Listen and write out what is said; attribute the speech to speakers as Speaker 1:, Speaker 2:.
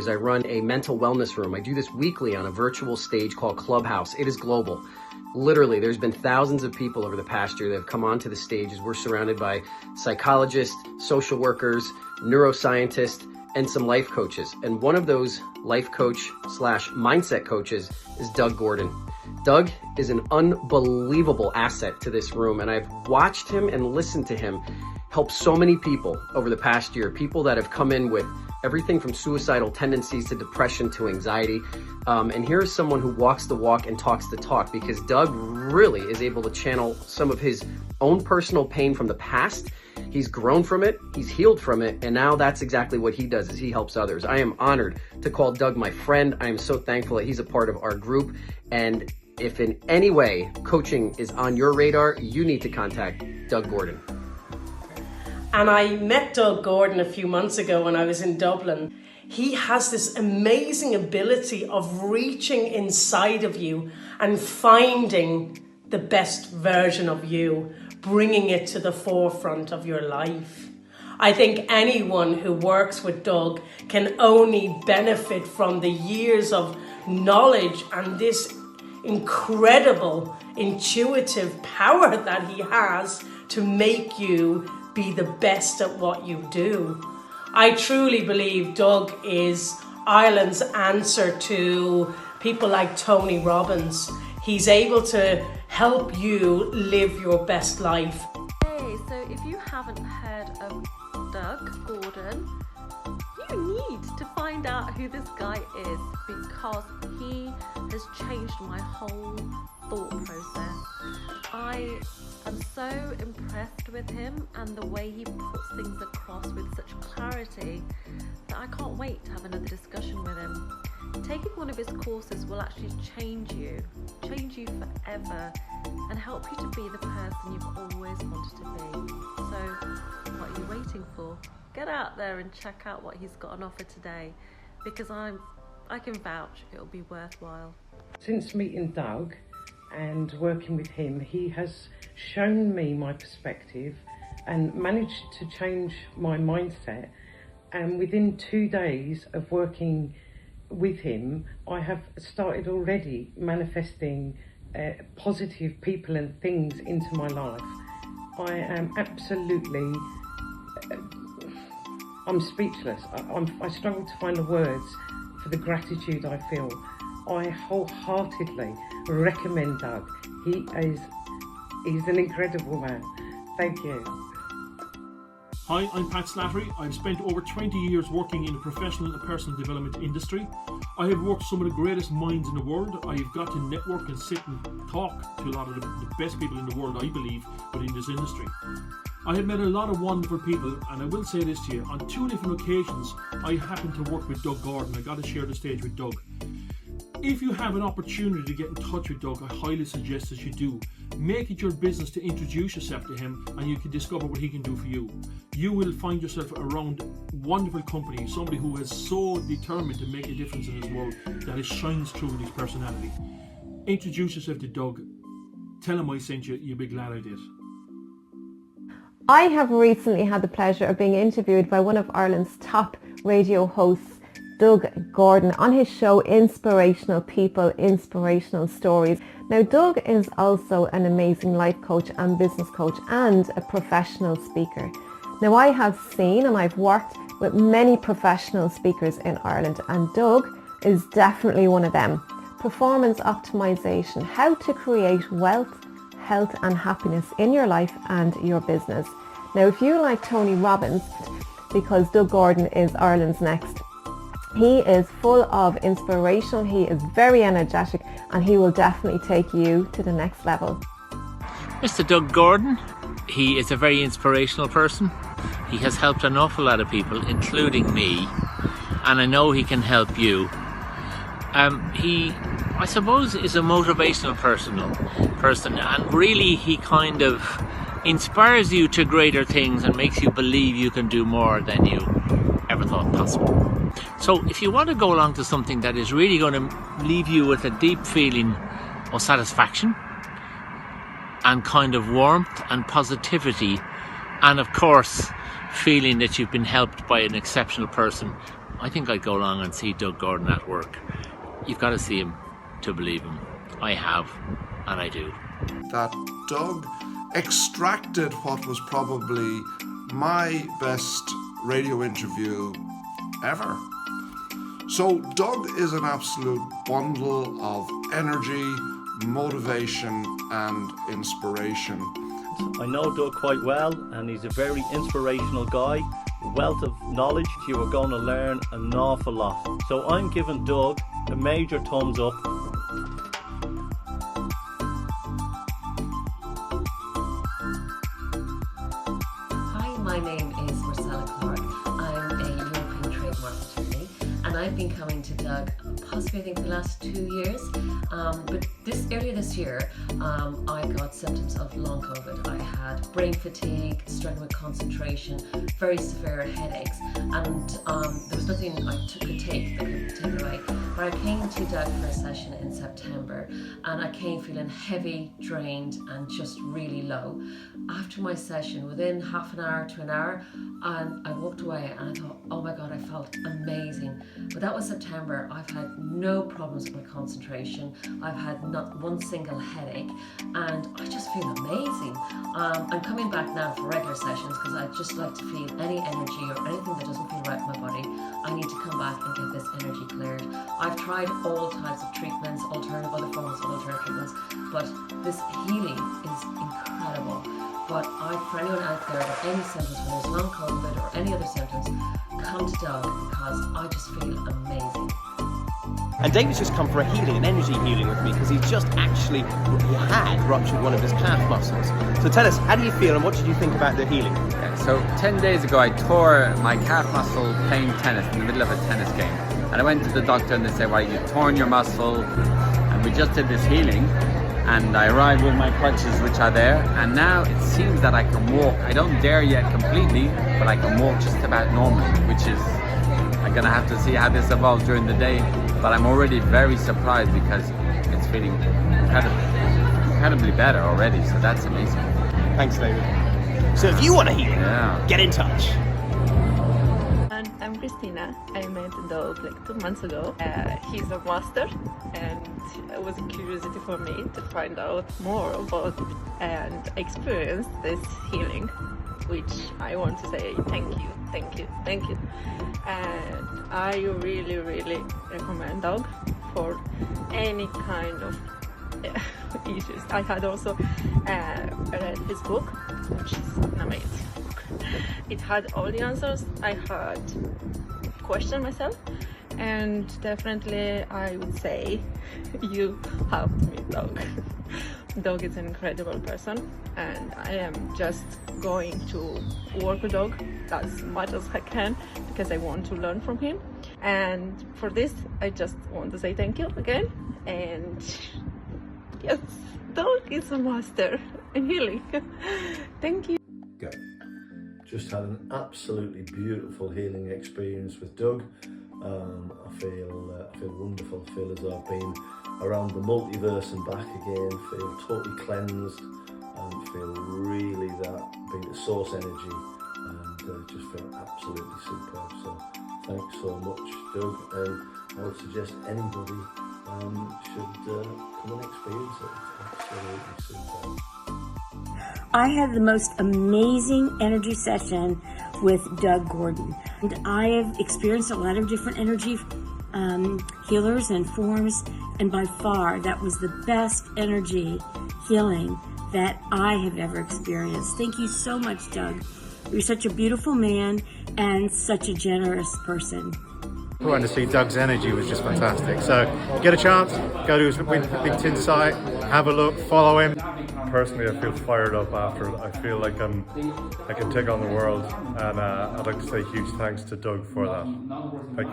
Speaker 1: I run a mental wellness room. I do this weekly on a virtual stage called Clubhouse. It is global. Literally, there's been thousands of people over the past year that have come onto the stage as we're surrounded by psychologists, social workers, neuroscientists, and some life coaches. And one of those life coach slash mindset coaches is Doug Gordon. Doug is an unbelievable asset to this room, and I've watched him and listened to him help so many people over the past year, people that have come in with everything from suicidal tendencies to depression to anxiety. And here's someone who walks the walk and talks the talk, because Doug really is able to channel some of his own personal pain from the past. He's grown from it, he's healed from it, and now that's exactly what he does, is he helps others. I am honored to call Doug my friend. I am so thankful that he's a part of our group. And if in any way coaching is on your radar, you need to contact Doug Gordon.
Speaker 2: And I met Doug Gordon a few months ago when I was in Dublin. He has this amazing ability of reaching inside of you and finding the best version of you, bringing it to the forefront of your life. I think anyone who works with Doug can only benefit from the years of knowledge and this incredible intuitive power that he has to make you be the best at what you do. I truly believe Doug is Ireland's answer to people like Tony Robbins. He's able to help you live your best life.
Speaker 3: Hey, so if you haven't heard of Doug Gordon, you need to find out who this guy is, because he has changed my whole thought process. I am so impressed with him and the way he puts things across with such clarity that I can't wait to have another discussion with him. Taking one of his courses will actually change you forever, and help you to be the person you've always wanted to be. So what are you waiting for? Get out there and check out what he's got on offer today, because I can vouch it'll be worthwhile.
Speaker 4: Since meeting Doug and working with him, he has shown me my perspective and managed to change my mindset. And within 2 days of working with him, I have started already manifesting positive people and things into my life. I am absolutely, I'm speechless. I struggle to find the words for the gratitude I feel. I wholeheartedly recommend Doug. He's an incredible man. Thank you.
Speaker 5: Hi, I'm Pat Slattery. I've spent over 20 years working in the professional and personal development industry. I have worked with some of the greatest minds in the world. I've got to network and sit and talk to a lot of the best people in the world, I believe, within this industry. I have met a lot of wonderful people, and I will say this to you, on 2 different occasions I happened to work with Doug Gordon. I got to share the stage with Doug. If you have an opportunity to get in touch with Doug, I highly suggest that you do. Make it your business to introduce yourself to him, and you can discover what he can do for you. You will find yourself around wonderful company, somebody who is so determined to make a difference in this world that it shines through in his personality. Introduce yourself to Doug. Tell him I sent you. You'll be glad I did.
Speaker 6: I have recently had the pleasure of being interviewed by one of Ireland's top radio hosts, Doug Gordon, on his show Inspirational People, Inspirational Stories. Now, Doug is also an amazing life coach and business coach and a professional speaker. Now, I have seen and I've worked with many professional speakers in Ireland, and Doug is definitely one of them. Performance optimization, how to create wealth, health and happiness in your life and your business. Now, if you like Tony Robbins, because Doug Gordon is Ireland's next, he is full of inspiration, he is very energetic, and he will definitely take you to the next level.
Speaker 7: Mr. Doug Gordon, he is a very inspirational person. He has helped an awful lot of people, including me, and I know he can help you. He, I suppose, is a motivational person, and really he kind of inspires you to greater things and makes you believe you can do more than you ever thought possible. So if you want to go along to something that is really going to leave you with a deep feeling of satisfaction and kind of warmth and positivity, and of course feeling that you've been helped by an exceptional person, I think I'd go along and see Doug Gordon at work. You've got to see him to believe him. I have, and I do.
Speaker 8: That Doug extracted what was probably my best radio interview ever. So Doug is an absolute bundle of energy, motivation and inspiration.
Speaker 9: I know Doug quite well, and he's a very inspirational guy, wealth of knowledge. You are going to learn an awful lot. So I'm giving Doug a major thumbs up.
Speaker 10: Hi, my name is Marcella Clark. I'm a European trademark attorney, and I've been coming to Doug possibly I think the last 2 years. But earlier this year, I got symptoms of long COVID. I had brain fatigue, struggling with concentration, very severe headaches, and there was nothing I could take that could take it away. But I came to Doug for a session in September, and I came feeling heavy, drained, and just really low. After my session, within half an hour to an hour, and I walked away and I thought, oh my God, I felt amazing. But that was September. I've had no problems with my concentration. I've had not one single headache, and I just feel amazing. I'm coming back now for regular sessions because I just like to feel any energy or anything that doesn't feel right in my body. I need to come back and get this energy cleared. I've tried all types of treatments, other forms of alternative treatments, but this healing is incredible. But for anyone out there with any symptoms, whether it's long COVID or any other symptoms, come to Doug because I just feel amazing.
Speaker 11: And David's just come for a healing, an energy healing with me, because he had ruptured one of his calf muscles. So tell us, how do you feel and what did you think about the healing?
Speaker 12: Yeah, so 10 days ago I tore my calf muscle playing tennis in the middle of a tennis game. And I went to the doctor and they said, well, you've torn your muscle. And we just did this healing. And I arrived with my crutches, which are there. And now it seems that I can walk. I don't dare yet completely, but I can walk just about normally, which is, I'm gonna have to see how this evolves during the day. But I'm already very surprised because it's feeling incredibly better already. So that's amazing.
Speaker 11: Thanks, David. So if you want a healing, get in touch.
Speaker 13: And I'm Christina. I met Doug like 2 months ago. He's a master, and it was a curiosity for me to find out more about it and experience this healing, which I want to say thank you. And I really recommend Doug for any kind of issues. I had also read his book, which is an amazing book. It had all the answers. I had questioned myself, and definitely I would say you have to meet Doug. Doug is an incredible person, and I am just going to work with Doug as much as I can because I want to learn from him. And for this, I just want to say thank you again. And yes, Doug is a master in healing. Thank you.
Speaker 14: Go. Just had an absolutely beautiful healing experience with Doug. I feel wonderful. I feel as though I've been around the multiverse and back again. Feel totally cleansed and feel really that being at source energy, and just feel absolutely superb. So thanks so much, Doug, and I would suggest anybody should come and experience it. It's absolutely superb.
Speaker 15: I had the most amazing energy session with Doug Gordon. And I have experienced a lot of different energy healers and forms, and by far that was the best energy healing that I have ever experienced. Thank you so much, Doug. You're such a beautiful man and such a generous person.
Speaker 16: Going to see Doug's energy was just fantastic. So get a chance, go to his LinkedIn site, have a look, follow him. Personally, I feel fired up after it. I feel like I can take on the world, and I'd like to say huge thanks to Doug for that. Thank you.